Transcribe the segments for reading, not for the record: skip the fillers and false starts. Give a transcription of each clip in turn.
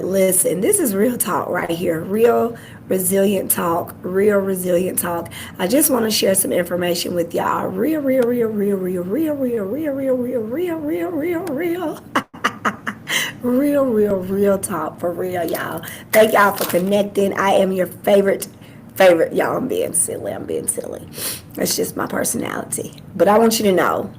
Listen, this is real talk right here. Real resilient talk. Real resilient talk. I just want to share some information with y'all. Real. Real talk for real, y'all. Thank y'all for connecting. I am your favorite. Y'all, I'm being silly. I'm being silly. It's just my personality. But I want you to know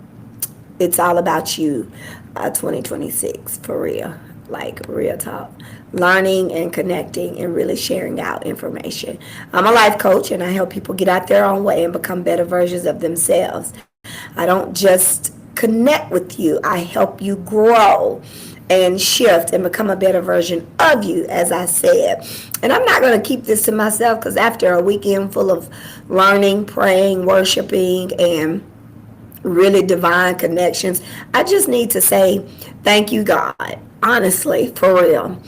it's all about you, 2026, for real. Like, real talk. Learning and connecting and really sharing out information. I'm a life coach and I help people get out their own way and become better versions of themselves. I don't just connect with you, I help you grow and shift and become a better version of you, as I said. And I'm not going to keep this to myself because after a weekend full of learning, praying, worshiping, and really divine connections, I just need to say thank you, God, honestly, for real.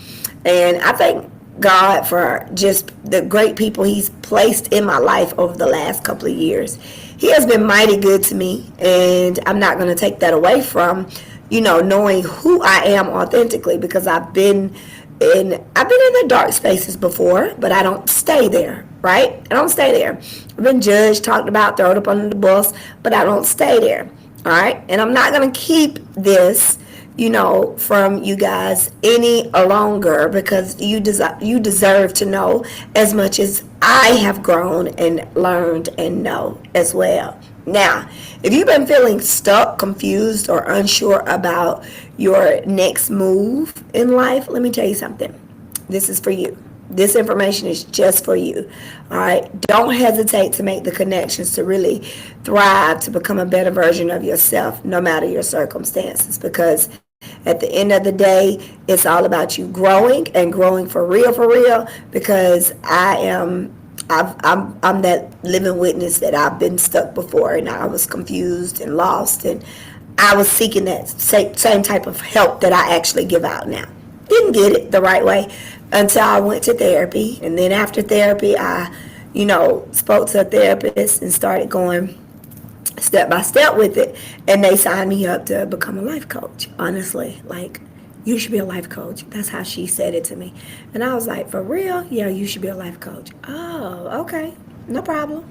And I thank God for just the great people He's placed in my life over the last couple of years. He has been mighty good to me, and I'm not going to take that away from, knowing who I am authentically, because I've been in the dark spaces before, but I don't stay there, right? I don't stay there. I've been judged, talked about, thrown up under the bus, but I don't stay there, all right? And I'm not going to keep this, from you guys any longer, because you deserve to know as much as I have grown and learned and know as well. Now, if you've been feeling stuck, confused, or unsure about your next move in life, let me tell you something. This is for you. This information is just for you. All right. Don't hesitate to make the connections to really thrive, to become a better version of yourself, no matter your circumstances. Because at the end of the day, it's all about you growing and growing for real. Because I'm that living witness that I've been stuck before, and I was confused and lost, and I was seeking that same type of help that I actually give out now. Didn't get it the right way until I went to therapy, and then after therapy, I, spoke to a therapist and started going step by step with it, and they signed me up to become a life coach. Honestly, like, you should be a life coach. That's how she said it to me. And I was like, for real? Yeah, you should be a life coach. Oh, okay. No problem.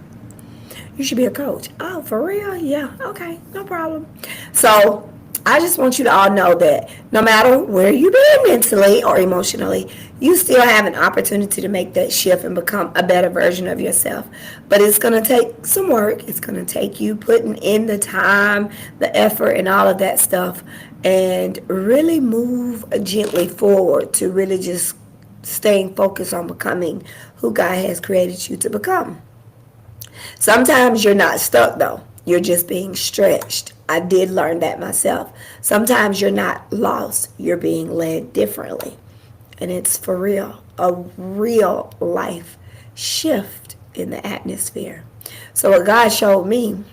You should be a coach. Oh, for real? Yeah, okay. No problem. So I just want you to all know that no matter where you've been mentally or emotionally, you still have an opportunity to make that shift and become a better version of yourself. But it's going to take some work. It's going to take you putting in the time, the effort, and all of that stuff, and really move gently forward to really just staying focused on becoming who God has created you to become. Sometimes you're not stuck though. You're just being stretched. I did learn that myself. Sometimes you're not lost. You're being led differently. And it's for real. A real life shift in the atmosphere. So what God showed me,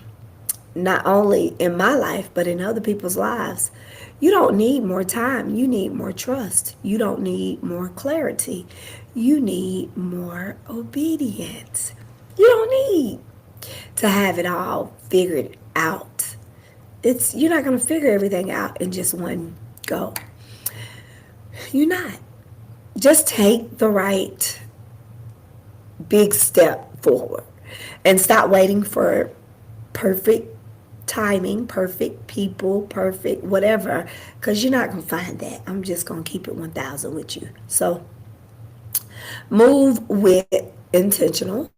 not only in my life, but in other people's lives, you don't need more time. You need more trust. You don't need more clarity. You need more obedience. You don't need to have it all figured out. You're not going to figure everything out in just one go. You're not. Just take the right big step forward and stop waiting for perfect timing, perfect people, perfect whatever, because you're not going to find that. I'm just going to keep it 1,000 with you. So move with intentional,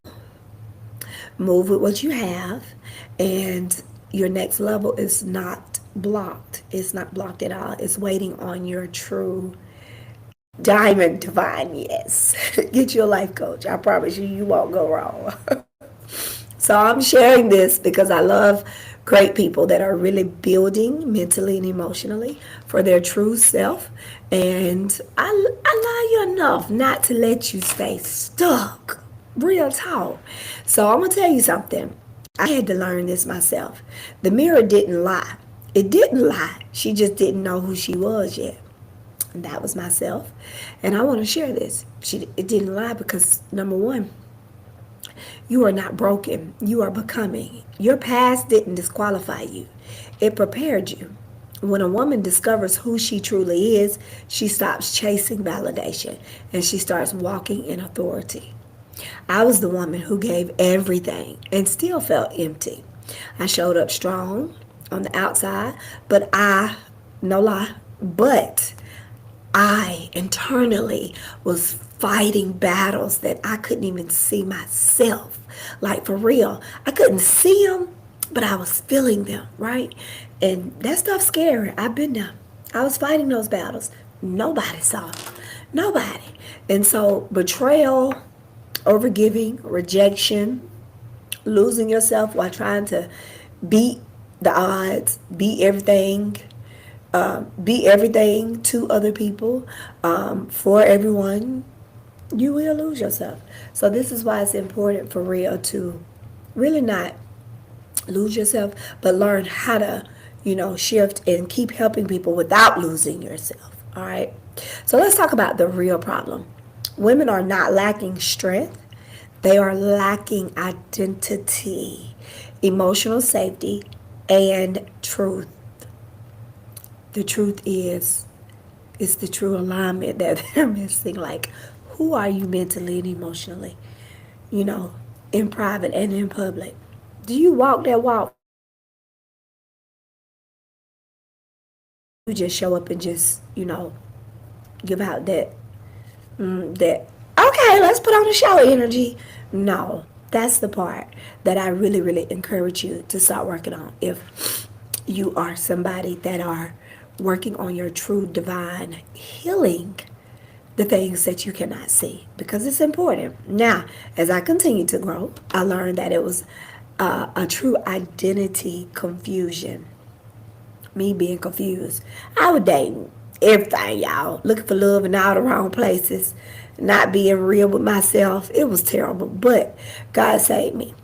move with what you have, and your next level is not blocked. It's not blocked at all. It's waiting on your true diamond divine yes. Get you a life coach. I promise you, you won't go wrong. So I'm sharing this because I love great people that are really building mentally and emotionally for their true self. And I love you enough not to let you stay stuck. Real talk. So I'm going to tell you something. I had to learn this myself. The mirror didn't lie. It didn't lie. She just didn't know who she was yet. And that was myself. And I want to share this. It didn't lie because, number one, you are not broken. You are becoming. Your past didn't disqualify you. It prepared you. When a woman discovers who she truly is, she stops chasing validation and she starts walking in authority. I was the woman who gave everything and still felt empty. I showed up strong on the outside, but no lie, but I internally was fighting battles that I couldn't even see myself. Like for real, I couldn't see them, but I was feeling them, right? And that stuff's scary. I've been there. I was fighting those battles. Nobody saw it. Nobody. And so betrayal, overgiving, rejection, losing yourself while trying to beat the odds, be everything to other people, for everyone, you will lose yourself. So this is why it's important for real to really not lose yourself, but learn how to, shift and keep helping people without losing yourself. All right. So let's talk about the real problem. Women are not lacking strength. They are lacking identity, emotional safety, and truth. The truth is, it's the true alignment that they're missing. Like, who are you mentally and emotionally? You know, in private and in public. Do you walk that walk? You just show up and just, give out that, okay, let's put on a show energy. No, that's the part that I really, really encourage you to start working on. If you are somebody that are working on your true divine healing, the things that you cannot see, because it's important. Now, as I continue to grow, I learned that it was a true identity confusion. Me being confused. I was dating everything, y'all. Looking for love in all the wrong places. Not being real with myself. It was terrible. But God saved me.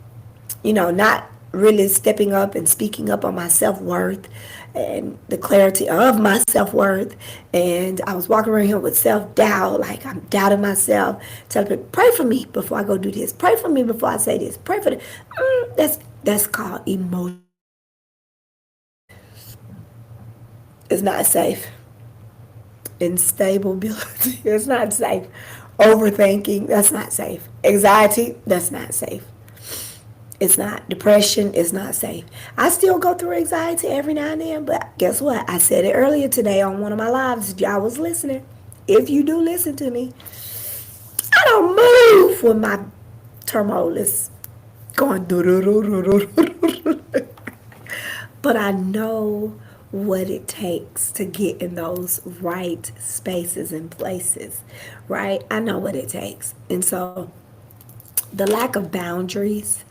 Not really stepping up and speaking up on my self-worth and the clarity of my self-worth. And I was walking around here with self-doubt, like I'm doubting myself, telling people, pray for me before I go do this. Pray for me before I say this. Pray for this. That's called emotion. It's not safe. Instability is not safe. Overthinking, that's not safe. Anxiety, that's not safe. It's not. Depression is not safe. I still go through anxiety every now and then, but guess what? I said it earlier today on one of my lives. If y'all was listening, if you do listen to me, I don't move when my turmoil is going. But I know what it takes to get in those right spaces and places, right? I know what it takes. And so the lack of boundaries,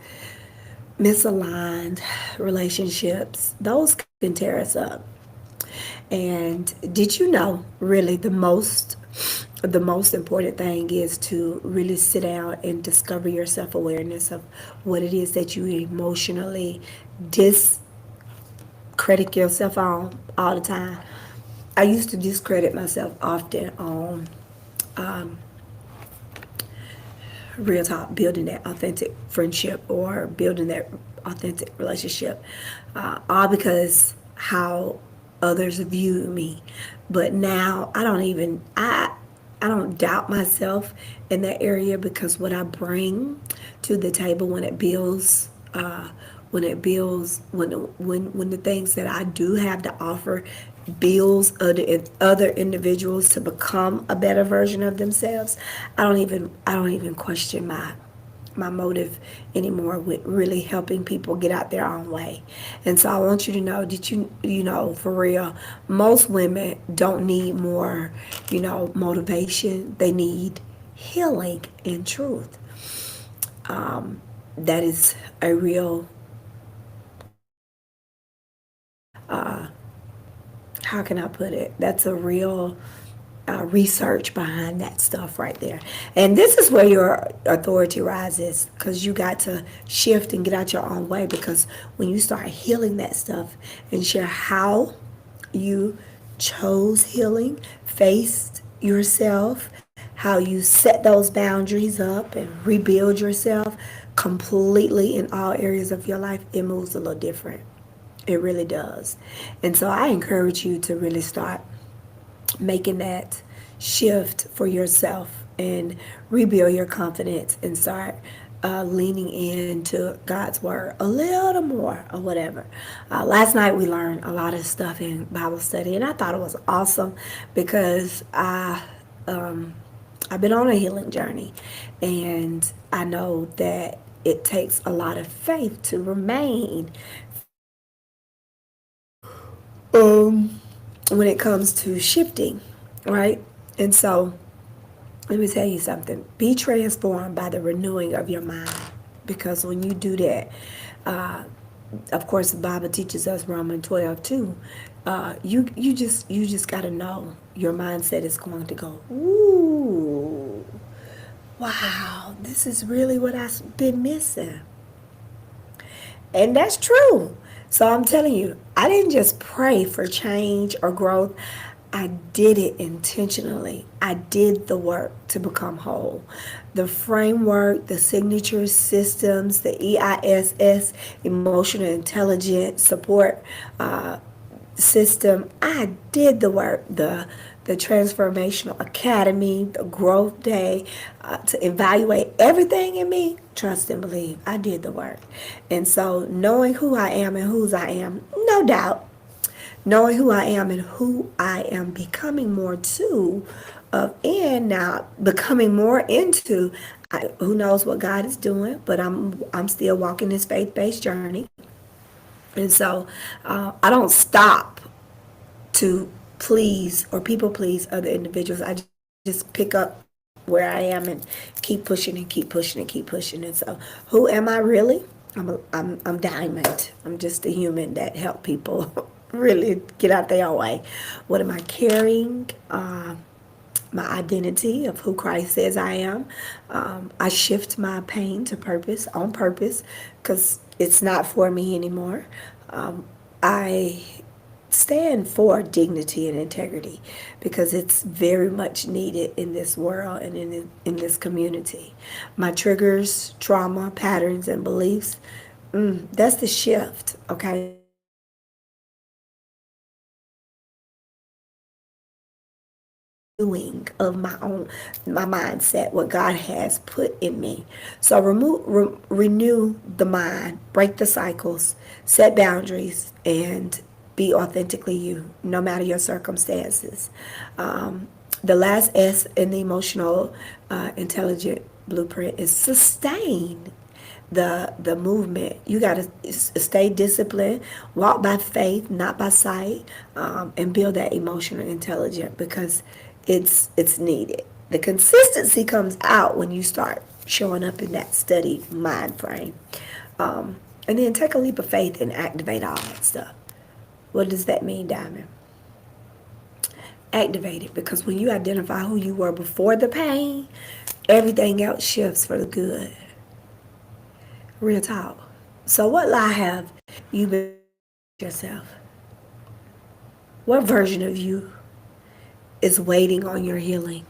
misaligned relationships, those can tear us up. And did you know really the most important thing is to really sit down and discover your self-awareness of what it is that you emotionally discredit yourself on all the time. I used to discredit myself often on real talk, building that authentic friendship or building that authentic relationship, all because how others view me. But now I don't doubt myself in that area, because what I bring to the table when it builds, when the things that I do have to offer builds other individuals to become a better version of themselves, I don't even question my motive anymore with really helping people get out their own way. And so I want you to know that for real, most women don't need more, motivation. They need healing and truth. That is a real, how can I put it? That's a real research behind that stuff right there. And this is where your authority rises, because you got to shift and get out your own way. Because when you start healing that stuff and share how you chose healing, faced yourself, how you set those boundaries up and rebuild yourself completely in all areas of your life, it moves a little different. It really does. And so I encourage you to really start making that shift for yourself and rebuild your confidence and start leaning into God's word a little more or whatever. Last night we learned a lot of stuff in Bible study, and I thought it was awesome because I've been on a healing journey, and I know that it takes a lot of faith to remain when it comes to shifting, right? And so, let me tell you something. Be transformed by the renewing of your mind. Because when you do that, uh, of course, the Bible teaches us Romans 12 too. You just got to know your mindset is going to go, ooh, wow, this is really what I've been missing. And that's true. So I'm telling you, I didn't just pray for change or growth. I did it intentionally. I did the work to become whole. The framework, the signature systems, the EISS, emotional intelligence support system. I did the work, the transformational academy, the growth day, to evaluate everything in me. Trust and believe. I did the work, and so knowing who I am and whose I am, no doubt. Knowing who I am and who I am becoming more to, and now becoming more into. Who knows what God is doing? But I'm still walking this faith based journey, and so I don't stop to please or people please other individuals. I just pick up where I am and keep pushing and keep pushing and keep pushing. And so, who am I really? I'm Diamond. I'm just a human that help people really get out their own way. What am I carrying? My identity of who Christ says I am. I shift my pain to purpose on purpose because it's not for me anymore. I stand for dignity and integrity because it's very much needed in this world and in this community. My triggers, trauma, patterns, and beliefs, that's the shift, okay? Doing of my mindset, what God has put in me. So renew the mind, break the cycles, set boundaries, and be authentically you, no matter your circumstances. The last S in the emotional intelligent blueprint is sustain the movement. You got to stay disciplined, walk by faith, not by sight, and build that emotional intelligence because it's needed. The consistency comes out when you start showing up in that steady mind frame. And then take a leap of faith and activate all that stuff. What does that mean, Diamond? Activate it because when you identify who you were before the pain, everything else shifts for the good. Real talk. So what lie have you been yourself? What version of you is waiting on your healing?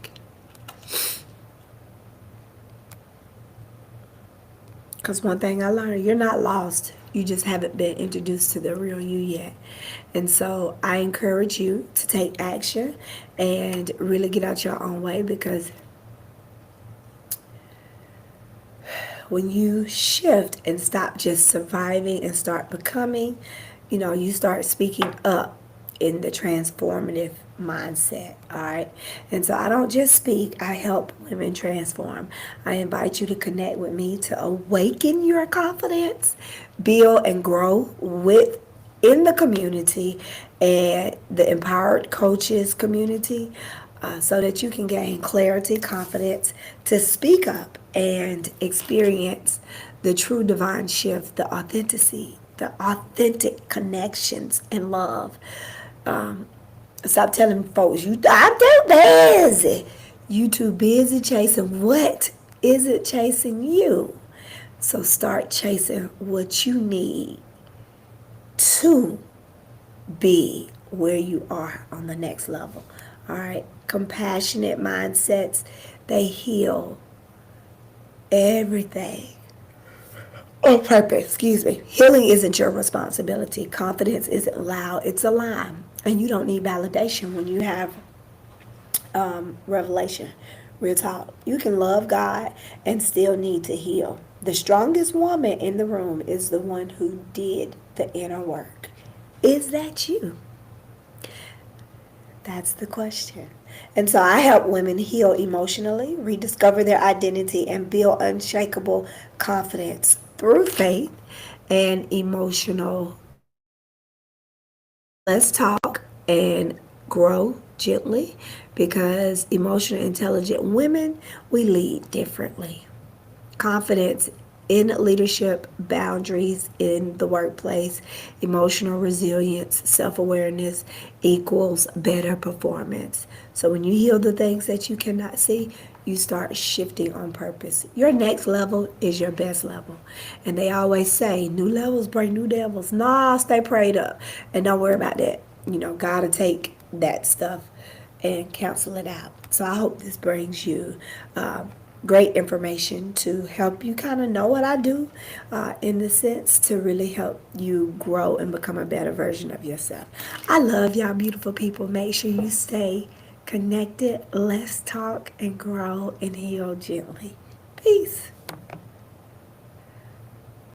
Because one thing I learned, you're not lost. You just haven't been introduced to the real you yet. And so I encourage you to take action and really get out your own way because when you shift and stop just surviving and start becoming, you start speaking up in the transformative mindset. All right. And so I don't just speak, I help women transform. I invite you to connect with me to awaken your confidence, build and grow with in the community and the empowered coaches community so that you can gain clarity, confidence to speak up and experience the true divine shift, the authentic connections and love. Stop telling folks I'm too busy. You too busy chasing what isn't chasing you. So start chasing what you need to be where you are on the next level. All right. Compassionate mindsets, they heal everything. Oh, purpose, excuse me. Healing isn't your responsibility. Confidence isn't loud, it's a lie. And you don't need validation when you have revelation. Real talk. You can love God and still need to heal. The strongest woman in the room is the one who did the inner work. Is that you? That's the question. And so I help women heal emotionally, rediscover their identity, and build unshakable confidence through faith and emotional. Let's talk and grow gently because emotional intelligent women, we lead differently. Confidence in leadership, boundaries in the workplace, emotional resilience, self awareness equals better performance. So when you heal the things that you cannot see, you start shifting on purpose. Your next level is your best level. And they always say, new levels bring new devils. Nah, stay prayed up. And don't worry about that. You know, God will take that stuff and cancel it out. So I hope this brings you great information to help you kind of know what I do in the sense to really help you grow and become a better version of yourself. I love y'all beautiful people. Make sure you stay connected. Let's talk and grow and heal gently. Peace.